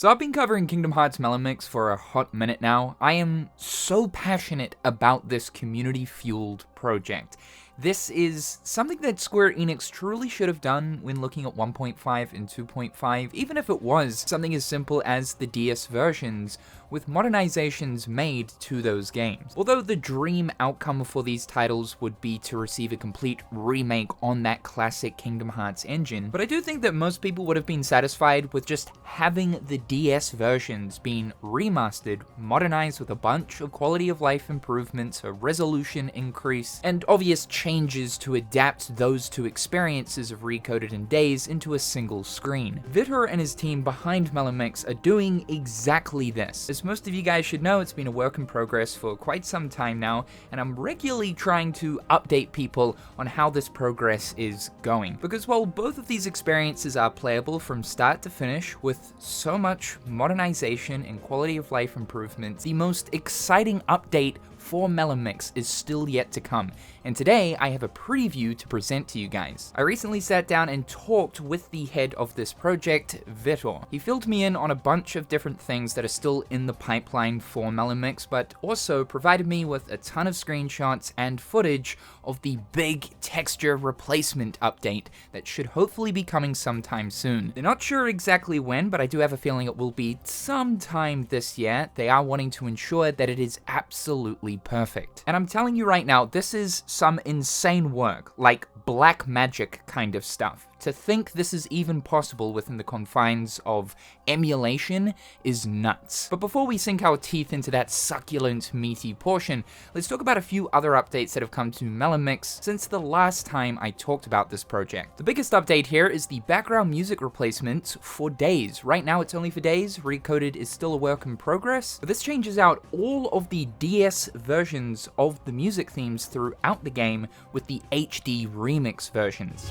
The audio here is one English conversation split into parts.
So I've been covering Kingdom Hearts melamix for a hot minute now. I am so passionate about this community-fueled project. This is something that Square Enix truly should have done when looking at 1.5 and 2.5, even if it was something as simple as the DS versions, with modernizations made to those games. Although the dream outcome for these titles would be to receive a complete remake on that classic Kingdom Hearts engine, but I do think that most people would have been satisfied with just having the DS versions being remastered, modernized with a bunch of quality of life improvements, a resolution increase, and obvious changes to adapt those two experiences of Recoded and Days into a single screen. Vitor and his team behind melamix are doing exactly this. As most of you guys should know, it's been a work in progress for quite some time now, and I'm regularly trying to update people on how this progress is going. Because while both of these experiences are playable from start to finish with so much modernization and quality of life improvements, the most exciting update for melamix is still yet to come, and today I have a preview to present to you guys. I recently sat down and talked with the head of this project, Vitor. He filled me in on a bunch of different things that are still in the pipeline for melamix, but also provided me with a ton of screenshots and footage of the big texture replacement update that should hopefully be coming sometime soon. They're not sure exactly when, but I do have a feeling it will be sometime this year. They are wanting to ensure that it is absolutely perfect. And I'm telling you right now, this is some insane work, like black magic kind of stuff. To think this is even possible within the confines of emulation is nuts. But before we sink our teeth into that succulent, meaty portion, let's talk about a few other updates that have come to melamix since the last time I talked about this project. The biggest update here is the background music replacement for Days. Right now it's only for Days, Recoded is still a work in progress, but this changes out all of the DS versions of the music themes throughout the game with the HD remix versions.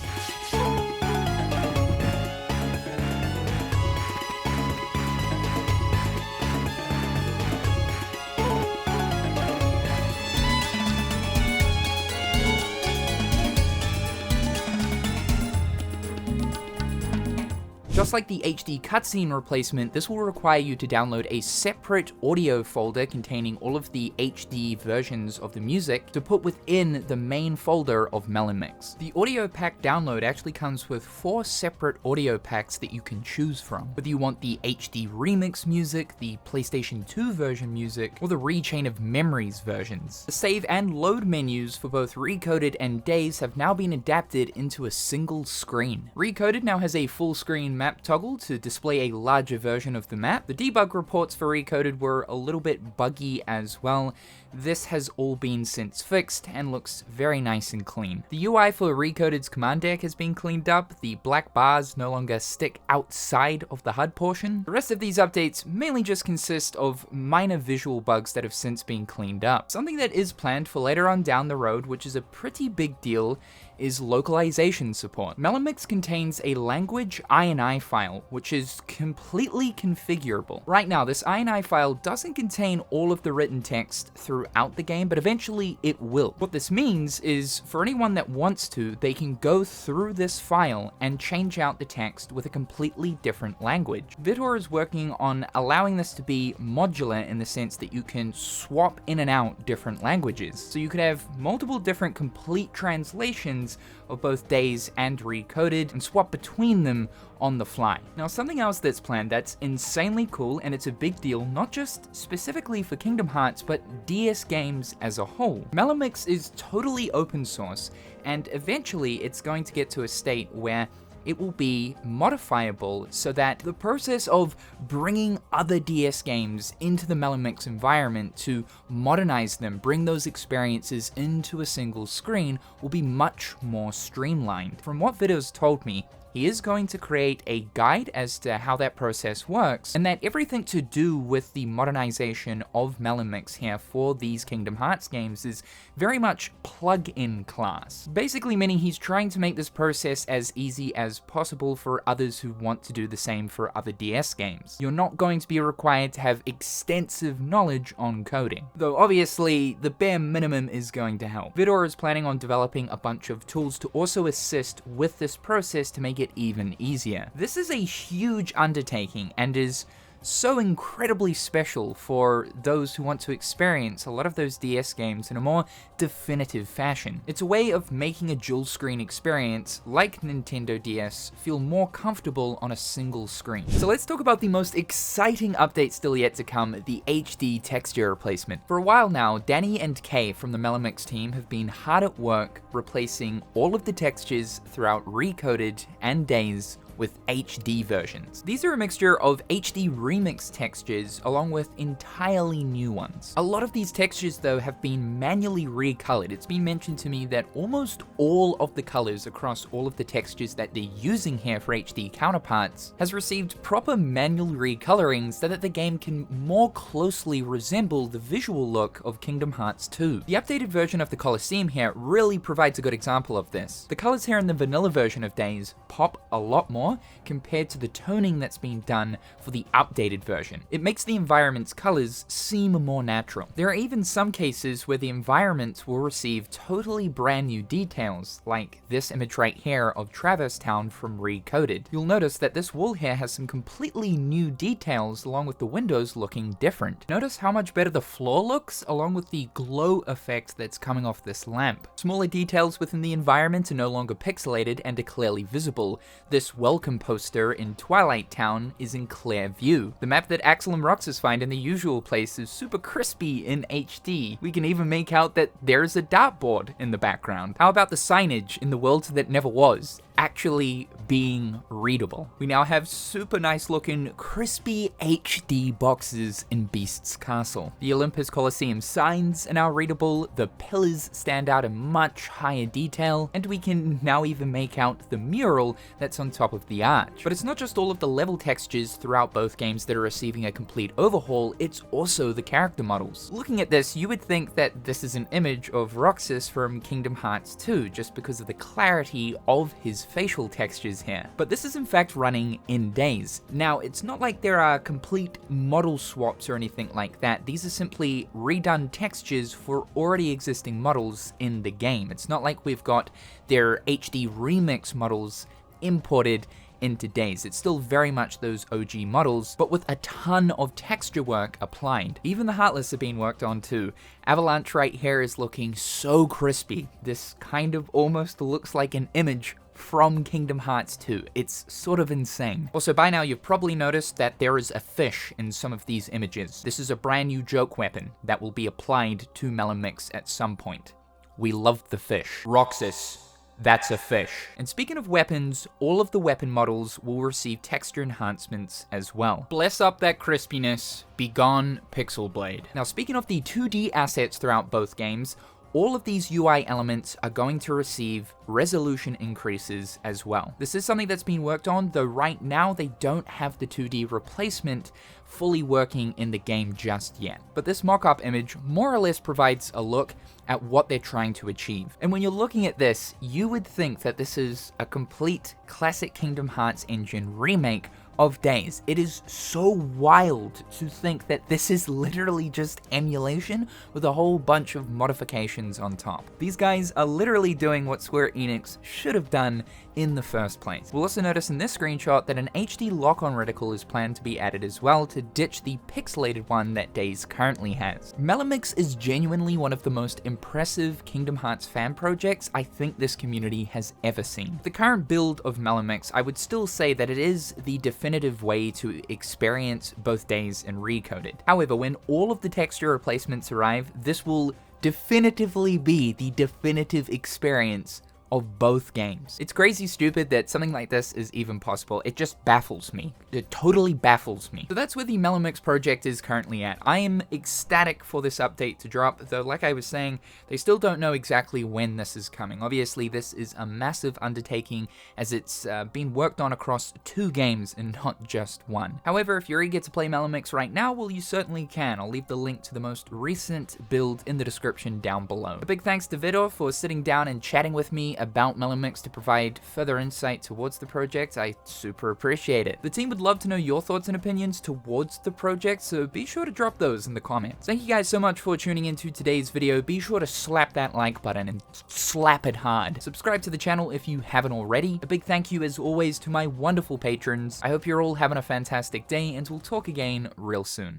Just like the HD cutscene replacement, this will require you to download a separate audio folder containing all of the HD versions of the music to put within the main folder of melamix. The audio pack download actually comes with 4 separate audio packs that you can choose from, whether you want the HD remix music, the PlayStation 2 version music, or the Rechain of Memories versions. The save and load menus for both Recoded and Days have now been adapted into a single screen. Recoded now has a full screen map toggle to display a larger version of the map. The debug reports for Recoded were a little bit buggy as well. This has all been since fixed and looks very nice and clean. The UI for Recoded's command deck has been cleaned up. The black bars no longer stick outside of the HUD portion. The rest of these updates mainly just consist of minor visual bugs that have since been cleaned up. Something that is planned for later on down the road, which is a pretty big deal, is localization support. Melamix contains a language INI file, which is completely configurable. Right now, this INI file doesn't contain all of the written text throughout the game, but eventually it will. What this means is, for anyone that wants to, they can go through this file and change out the text with a completely different language. Vitor is working on allowing this to be modular in the sense that you can swap in and out different languages. So you could have multiple different complete translations of both Days and Recoded and swap between them on the fly. Now, something else that's planned that's insanely cool, and it's a big deal not just specifically for Kingdom Hearts, but DS games as a whole. Melamix is totally open source, and eventually it's going to get to a state where it will be modifiable so that the process of bringing other DS games into the melamix environment to modernize them, bring those experiences into a single screen, will be much more streamlined. From what Vitor's told me, he is going to create a guide as to how that process works, and that everything to do with the modernization of melamix here for these Kingdom Hearts games is very much plug-in class. Basically meaning he's trying to make this process as easy as possible for others who want to do the same for other DS games. You're not going to be required to have extensive knowledge on coding, though obviously the bare minimum is going to help. Vitor is planning on developing a bunch of tools to also assist with this process to make it even easier. This is a huge undertaking and is so incredibly special for those who want to experience a lot of those DS games in a more definitive fashion. It's a way of making a dual screen experience like Nintendo DS feel more comfortable on a single screen. So let's talk about the most exciting update still yet to come, the HD texture replacement. For a while now, Danny and Kay from the melamix team have been hard at work replacing all of the textures throughout Recoded and Days with HD versions. These are a mixture of HD remix textures along with entirely new ones. A lot of these textures though have been manually recolored. It's been mentioned to me that almost all of the colors across all of the textures that they're using here for HD counterparts has received proper manual recoloring so that the game can more closely resemble the visual look of Kingdom Hearts 2. The updated version of the Colosseum here really provides a good example of this. The colors here in the vanilla version of Days pop a lot more compared to the toning that's been done for the updated version. It makes the environment's colors seem more natural. There are even some cases where the environments will receive totally brand new details, like this image right here of Traverse Town from Recoded. You'll notice that this wall here has some completely new details along with the windows looking different. Notice how much better the floor looks along with the glow effect that's coming off this lamp. Smaller details within the environment are no longer pixelated and are clearly visible. This welcome poster in Twilight Town is in clear view. The map that Axel and Roxas find in the usual place is super crispy in HD. We can even make out that there's a dartboard in the background. How about the signage in the world that never was actually being readable? We now have super nice looking crispy HD boxes in Beast's Castle. The Olympus Colosseum signs are now readable, the pillars stand out in much higher detail, and we can now even make out the mural that's on top of the arch. But it's not just all of the level textures throughout both games that are receiving a complete overhaul, it's also the character models. Looking at this, you would think that this is an image of Roxas from Kingdom Hearts 2, just because of the clarity of his facial textures here. But this is in fact running in Days. Now, it's not like there are complete model swaps or anything like that. These are simply redone textures for already existing models in the game. It's not like we've got their HD remix models imported into Days. It's still very much those OG models, but with a ton of texture work applied. Even the Heartless are being worked on too. Avalanche right here is looking so crispy. This kind of almost looks like an image from Kingdom Hearts 2. It's sort of insane. Also, by now you've probably noticed that there is a fish in some of these images. This is a brand new joke weapon that will be applied to melamix at some point. We love the fish. Roxas, that's a fish. And speaking of weapons, all of the weapon models will receive texture enhancements as well. Bless up that crispiness, be gone Pixel Blade. Now, speaking of the 2D assets throughout both games, all of these UI elements are going to receive resolution increases as well. This is something that's been worked on, though right now they don't have the 2D replacement fully working in the game just yet. But this mock-up image more or less provides a look at what they're trying to achieve. And when you're looking at this, you would think that this is a complete classic Kingdom Hearts engine remake of Days. It is so wild to think that this is literally just emulation with a whole bunch of modifications on top. These guys are literally doing what Square Enix should have done in the first place. We'll also notice in this screenshot that an HD lock-on reticle is planned to be added as well to ditch the pixelated one that Days currently has. melamix is genuinely one of the most impressive Kingdom Hearts fan projects I think this community has ever seen. The current build of melamix, I would still say that it is the definitive way to experience both Days and Recoded. However, when all of the texture replacements arrive, this will definitively be the definitive experience of both games. It's crazy stupid that something like this is even possible. It just baffles me. It totally baffles me. So that's where the melamix project is currently at. I am ecstatic for this update to drop, though like I was saying, they still don't know exactly when this is coming. Obviously, this is a massive undertaking as it's been worked on across 2 games and not just one. However, if you're eager to play melamix right now, well, you certainly can. I'll leave the link to the most recent build in the description down below. A big thanks to Vidor for sitting down and chatting with me about melamix to provide further insight towards the project, I super appreciate it. The team would love to know your thoughts and opinions towards the project, so be sure to drop those in the comments. Thank you guys so much for tuning into today's video. Be sure to slap that like button and slap it hard. Subscribe to the channel if you haven't already. A big thank you as always to my wonderful patrons. I hope you're all having a fantastic day, and we'll talk again real soon.